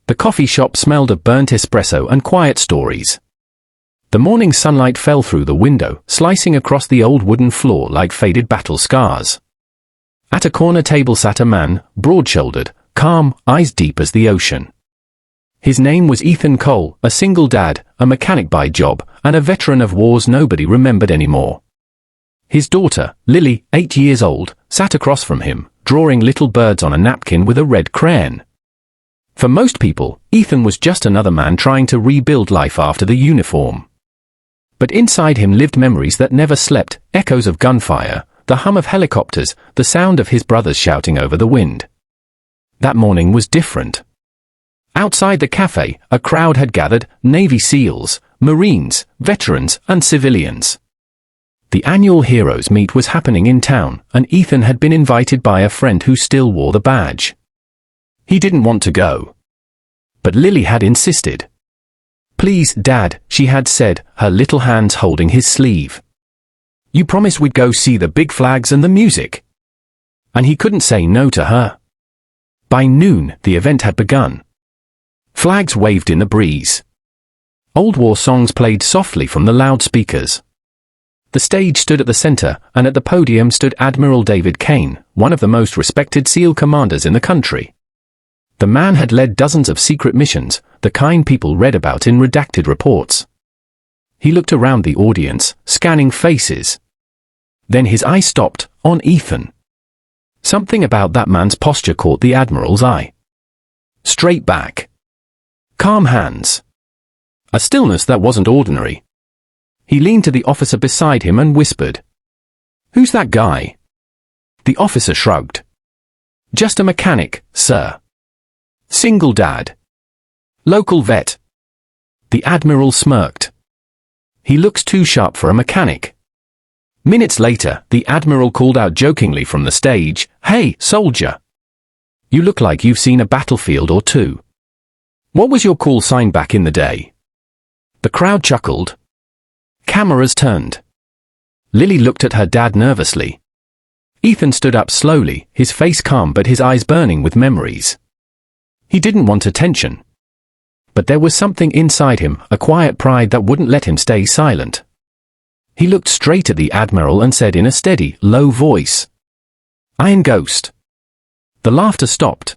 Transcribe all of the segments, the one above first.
The coffee shop smelled of burnt espresso and quiet stories. The morning sunlight fell through the window, slicing across the old wooden floor like faded battle scars. At a corner table sat a man, broad-shouldered, calm, eyes deep as the ocean. His name was Ethan Cole, a single dad, a mechanic by job, and a veteran of wars nobody remembered anymore. His daughter, Lily, 8 years old, sat across from him, drawing little birds on a napkin with a red crayon. For most people, Ethan was just another man trying to rebuild life after the uniform. But inside him lived memories that never slept, echoes of gunfire, the hum of helicopters, the sound of his brothers shouting over the wind. That morning was different. Outside the cafe, a crowd had gathered, Navy SEALs, Marines, veterans, and civilians. The annual Heroes Meet was happening in town, and Ethan had been invited by a friend who still wore the badge. He didn't want to go. But Lily had insisted. "Please, Dad," she had said, her little hands holding his sleeve. "You promised we'd go see the big flags and the music." And he couldn't say no to her. By noon, the event had begun. Flags waved in the breeze. Old war songs played softly from the loudspeakers. The stage stood at the center, and at the podium stood Admiral David Kane, one of the most respected SEAL commanders in the country. The man had led dozens of secret missions, the kind people read about in redacted reports. He looked around the audience, scanning faces. Then his eye stopped on Ethan. Something about that man's posture caught the Admiral's eye. Straight back. Calm hands. A stillness that wasn't ordinary. He leaned to the officer beside him and whispered, "Who's that guy?" The officer shrugged. "Just a mechanic, sir. Single dad. Local vet." The Admiral smirked. "He looks too sharp for a mechanic." Minutes later, the Admiral called out jokingly from the stage, "Hey, soldier. You look like you've seen a battlefield or two. What was your call sign back in the day?" The crowd chuckled. Cameras turned. Lily looked at her dad nervously. Ethan stood up slowly, his face calm but his eyes burning with memories. He didn't want attention. But there was something inside him, a quiet pride that wouldn't let him stay silent. He looked straight at the Admiral and said in a steady, low voice, "Iron Ghost." The laughter stopped.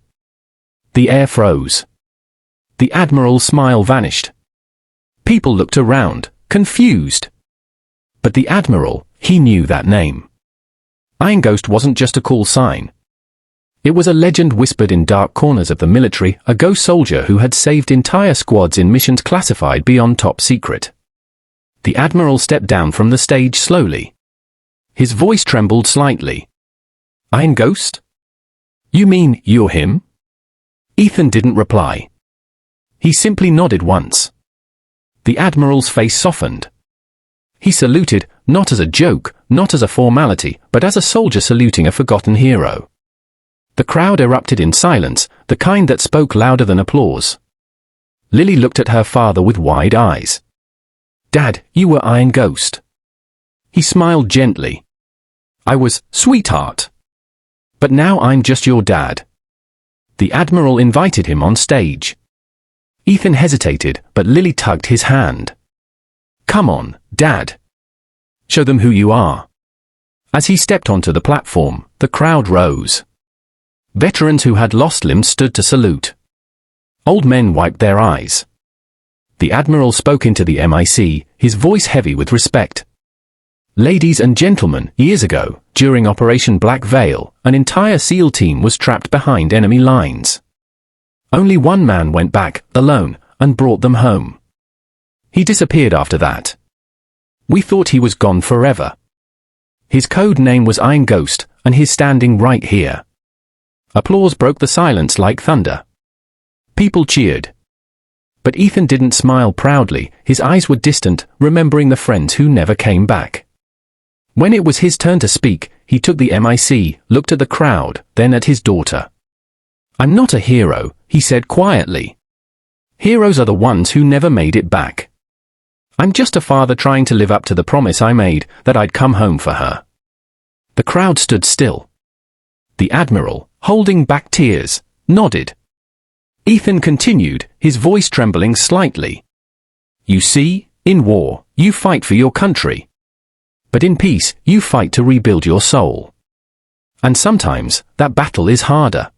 The air froze. The Admiral's smile vanished. People looked around, confused. But the Admiral, he knew that name. Iron Ghost wasn't just a cool sign. It was a legend whispered in dark corners of the military, a ghost soldier who had saved entire squads in missions classified beyond top secret. The Admiral stepped down from the stage slowly. His voice trembled slightly. "Iron Ghost? You mean you're him?" Ethan didn't reply. He simply nodded once. The Admiral's face softened. He saluted, not as a joke, not as a formality, but as a soldier saluting a forgotten hero. The crowd erupted in silence, the kind that spoke louder than applause. Lily looked at her father with wide eyes. "Dad, you were Iron Ghost." He smiled gently. "I was, sweetheart. But now I'm just your dad." The Admiral invited him on stage. Ethan hesitated, but Lily tugged his hand. "Come on, Dad. Show them who you are." As he stepped onto the platform, the crowd rose. Veterans who had lost limbs stood to salute. Old men wiped their eyes. The Admiral spoke into the mic, his voice heavy with respect. "Ladies and gentlemen, years ago, during Operation Black Veil, an entire SEAL team was trapped behind enemy lines. Only one man went back, alone, and brought them home. He disappeared after that. We thought he was gone forever. His code name was Iron Ghost, and he's standing right here." Applause broke the silence like thunder. People cheered. But Ethan didn't smile proudly, his eyes were distant, remembering the friends who never came back. When it was his turn to speak, he took the mic, looked at the crowd, then at his daughter. "I'm not a hero," he said quietly. "Heroes are the ones who never made it back. I'm just a father trying to live up to the promise I made, that I'd come home for her." The crowd stood still. The Admiral, holding back tears, nodded. Ethan continued, his voice trembling slightly. You see, in war, you fight for your country. But in peace, you fight to rebuild your soul. And sometimes, that battle is harder.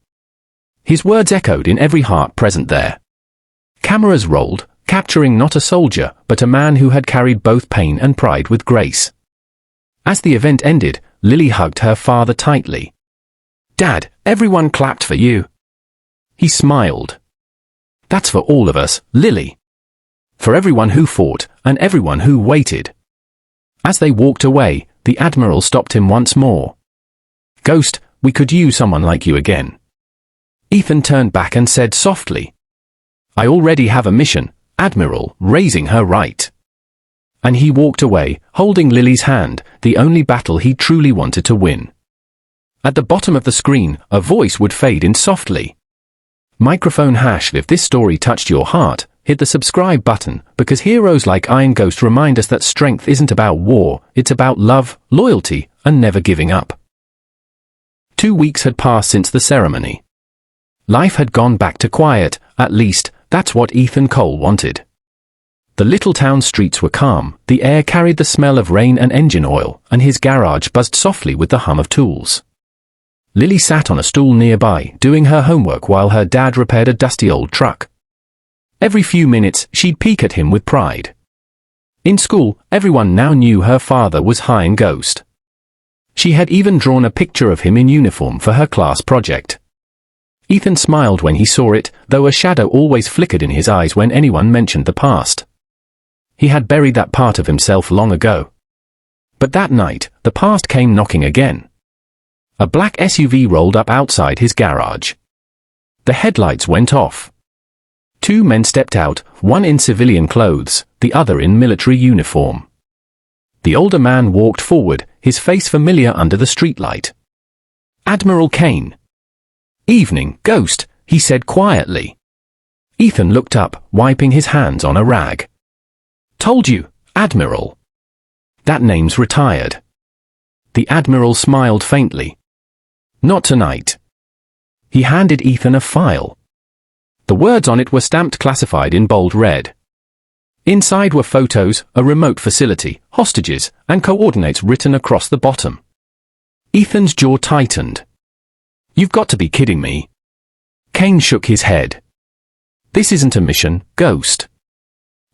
His words echoed in every heart present there. Cameras rolled, capturing not a soldier, but a man who had carried both pain and pride with grace. As the event ended, Lily hugged her father tightly. Dad, everyone clapped for you. He smiled. That's for all of us, Lily. For everyone who fought, and everyone who waited. As they walked away, the Admiral stopped him once more. Ghost, we could use someone like you again. Ethan turned back and said softly. I already have a mission, Admiral, raising her right. And he walked away, holding Lily's hand, the only battle he truly wanted to win. At the bottom of the screen, a voice would fade in softly. Microphone # if this story touched your heart, hit the subscribe button, because heroes like Iron Ghost remind us that strength isn't about war, it's about love, loyalty, and never giving up. 2 weeks had passed since the ceremony. Life had gone back to quiet, at least, that's what Ethan Cole wanted. The little town streets were calm, the air carried the smell of rain and engine oil, and his garage buzzed softly with the hum of tools. Lily sat on a stool nearby, doing her homework while her dad repaired a dusty old truck. Every few minutes, she'd peek at him with pride. In school, everyone now knew her father was Iron Ghost. She had even drawn a picture of him in uniform for her class project. Ethan smiled when he saw it, though a shadow always flickered in his eyes when anyone mentioned the past. He had buried that part of himself long ago. But that night, the past came knocking again. A black SUV rolled up outside his garage. The headlights went off. 2 men stepped out, one in civilian clothes, the other in military uniform. The older man walked forward, his face familiar under the streetlight. Admiral Kane. Evening, Ghost, he said quietly. Ethan looked up, wiping his hands on a rag. Told you, Admiral. That name's retired. The Admiral smiled faintly. Not tonight. He handed Ethan a file. The words on it were stamped classified in bold red. Inside were photos, a remote facility, hostages, and coordinates written across the bottom. Ethan's jaw tightened. You've got to be kidding me. Kane shook his head. This isn't a mission, Ghost.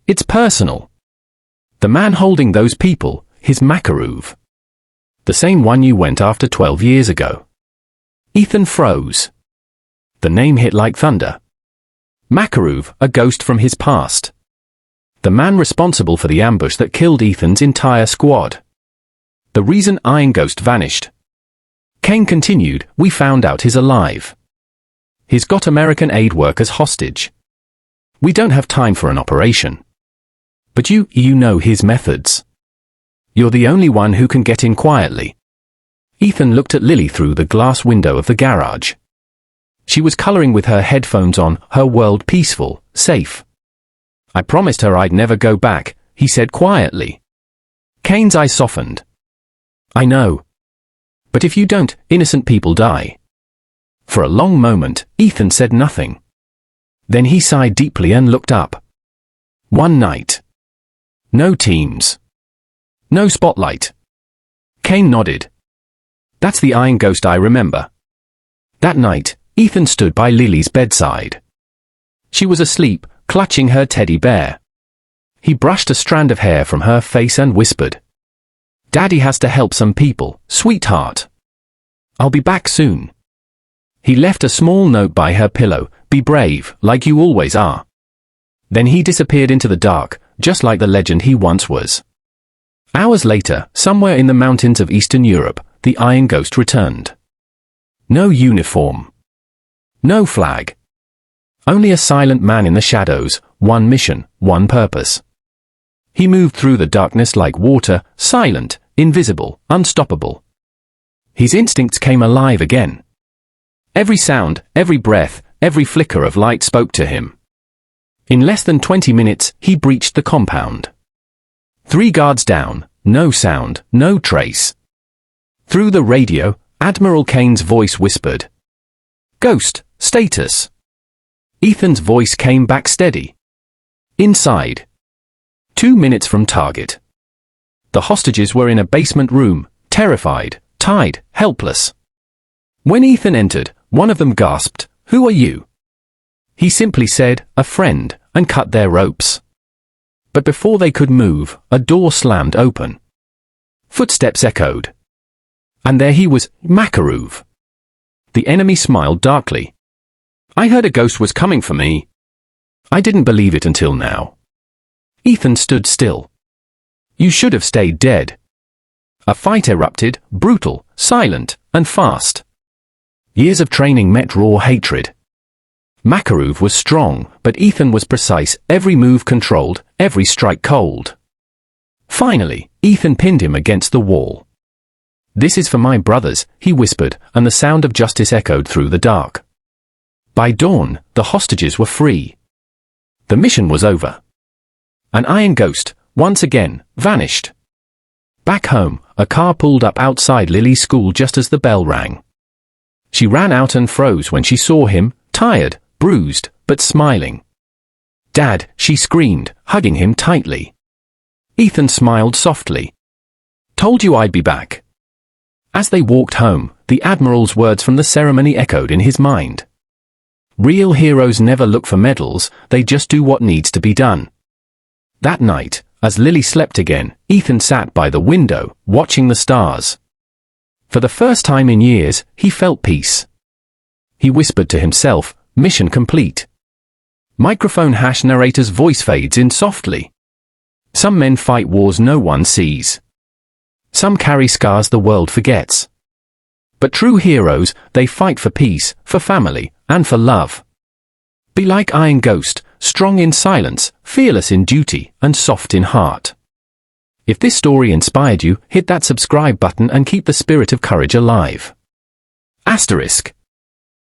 It's personal. The man holding those people, his Makarov. The same one you went after 12 years ago. Ethan froze. The name hit like thunder. Makarov, a ghost from his past. The man responsible for the ambush that killed Ethan's entire squad. The reason Iron Ghost vanished. Kane continued, we found out he's alive. He's got American aid workers hostage. We don't have time for an operation. But you know his methods. You're the only one who can get in quietly. Ethan looked at Lily through the glass window of the garage. She was coloring with her headphones on, her world peaceful, safe. I promised her I'd never go back, he said quietly. Kane's eyes softened. I know. But if you don't, innocent people die. For a long moment, Ethan said nothing. Then he sighed deeply and looked up. One night. No teams. No spotlight. Kane nodded. That's the Iron Ghost I remember. That night, Ethan stood by Lily's bedside. She was asleep, clutching her teddy bear. He brushed a strand of hair from her face and whispered, Daddy has to help some people, sweetheart. I'll be back soon. He left a small note by her pillow, be brave, like you always are. Then he disappeared into the dark, just like the legend he once was. Hours later, somewhere in the mountains of Eastern Europe, the Iron Ghost returned. No uniform. No flag. Only a silent man in the shadows, one mission, one purpose. He moved through the darkness like water, silent, invisible, unstoppable. His instincts came alive again. Every sound, every breath, every flicker of light spoke to him. In less than 20 minutes, he breached the compound. 3 guards down, no sound, no trace. Through the radio, Admiral Kane's voice whispered, Ghost, status. Ethan's voice came back steady. Inside. 2 minutes from target. The hostages were in a basement room, terrified, tied, helpless. When Ethan entered, one of them gasped, "Who are you?" He simply said, "A friend," and cut their ropes. But before they could move, a door slammed open. Footsteps echoed. And there he was, Makarov. The enemy smiled darkly. "I heard a ghost was coming for me." I didn't believe it until now. Ethan stood still. "You should have stayed dead." A fight erupted, brutal, silent, and fast. Years of training met raw hatred. Makarov was strong, but Ethan was precise, every move controlled, every strike cold. Finally, Ethan pinned him against the wall. "This is for my brothers," he whispered, and the sound of justice echoed through the dark. By dawn, the hostages were free. The mission was over. An iron ghost, once again, vanished. Back home, a car pulled up outside Lily's school just as the bell rang. She ran out and froze when she saw him, tired, bruised, but smiling. "Dad," she screamed, hugging him tightly. Ethan smiled softly. "Told you I'd be back." As they walked home, the Admiral's words from the ceremony echoed in his mind. Real heroes never look for medals, they just do what needs to be done. That night, as Lily slept again, Ethan sat by the window, watching the stars. For the first time in years, he felt peace. He whispered to himself, "Mission complete." Microphone # narrator's voice fades in softly. Some men fight wars no one sees. Some carry scars the world forgets. But true heroes, they fight for peace, for family, and for love. Be like Iron Ghost, strong in silence, fearless in duty, and soft in heart. If this story inspired you, hit that subscribe button and keep the spirit of courage alive. **